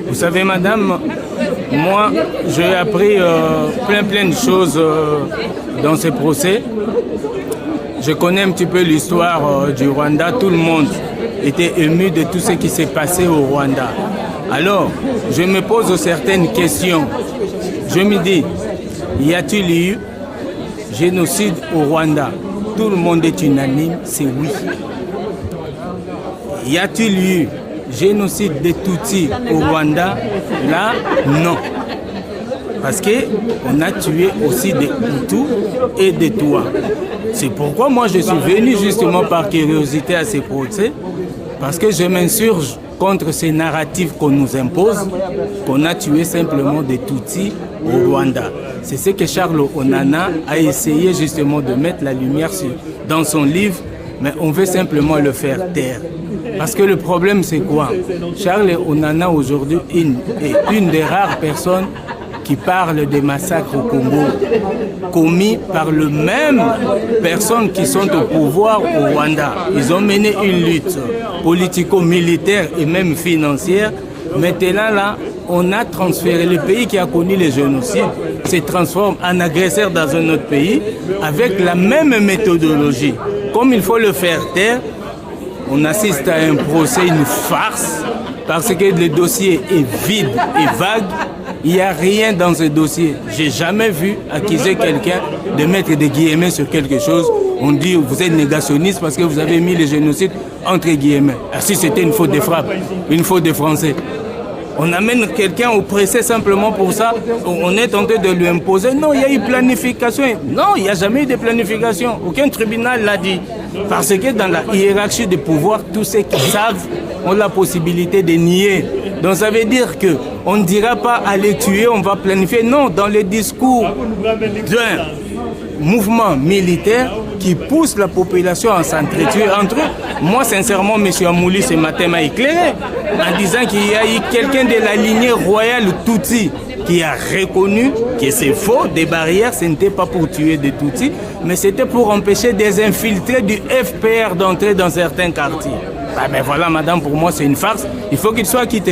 Vous savez, madame, moi, j'ai appris plein de choses dans ces procès. Je connais un petit peu l'histoire du Rwanda. Tout le monde était ému de tout ce qui s'est passé au Rwanda. Alors, je me pose certaines questions. Je me dis, y a-t-il eu génocide au Rwanda? Tout le monde est unanime, c'est oui. Y a-t-il eu génocide des Tutsis au Rwanda? Là, non. Parce qu'on a tué aussi des Hutus et des Tutsis. C'est pourquoi moi je suis venu justement par curiosité à ces procès, parce que je m'insurge contre ces narratifs qu'on nous impose, qu'on a tué simplement des Tutsis au Rwanda. C'est ce que Charles Onana a essayé justement de mettre la lumière dans son livre, mais on veut simplement le faire taire. Parce que le problème c'est quoi? Charles Onana aujourd'hui est une des rares personnes qui parle des massacres au Congo commis par les mêmes personnes qui sont au pouvoir au Rwanda. Ils ont mené une lutte politico-militaire et même financière. Maintenant, là, on a transféré le pays qui a connu les génocides, se transforme en agresseur dans un autre pays avec la même méthodologie. Comme il faut le faire taire, on assiste à un procès, une farce, parce que le dossier est vide et vague. Il n'y a rien dans ce dossier. Je n'ai jamais vu accuser quelqu'un de mettre des guillemets sur quelque chose. On dit vous êtes négationniste parce que vous avez mis le génocide entre guillemets. Ah, si c'était une faute de frappe, une faute de français. On amène quelqu'un au procès simplement pour ça. On est tenté de lui imposer. Non, il y a eu planification. Non, il n'y a jamais eu de planification. Aucun tribunal l'a dit. Parce que dans la hiérarchie des pouvoirs, tous ceux qui savent ont la possibilité de nier. Donc ça veut dire qu'on ne dira pas aller tuer, on va planifier. Non, dans le discours d'un mouvement militaire qui pousse la population à s'entretuer entre eux. Moi, sincèrement, M. Amouli, ce matin, m'a éclairé en disant qu'il y a eu quelqu'un de la lignée royale Tutsi qui a reconnu que c'est faux, des barrières, ce n'était pas pour tuer des Tutsis, mais c'était pour empêcher des infiltrés du FPR d'entrer dans certains quartiers. Ah, mais voilà, madame, pour moi, c'est une farce. Il faut qu'il soit quitté.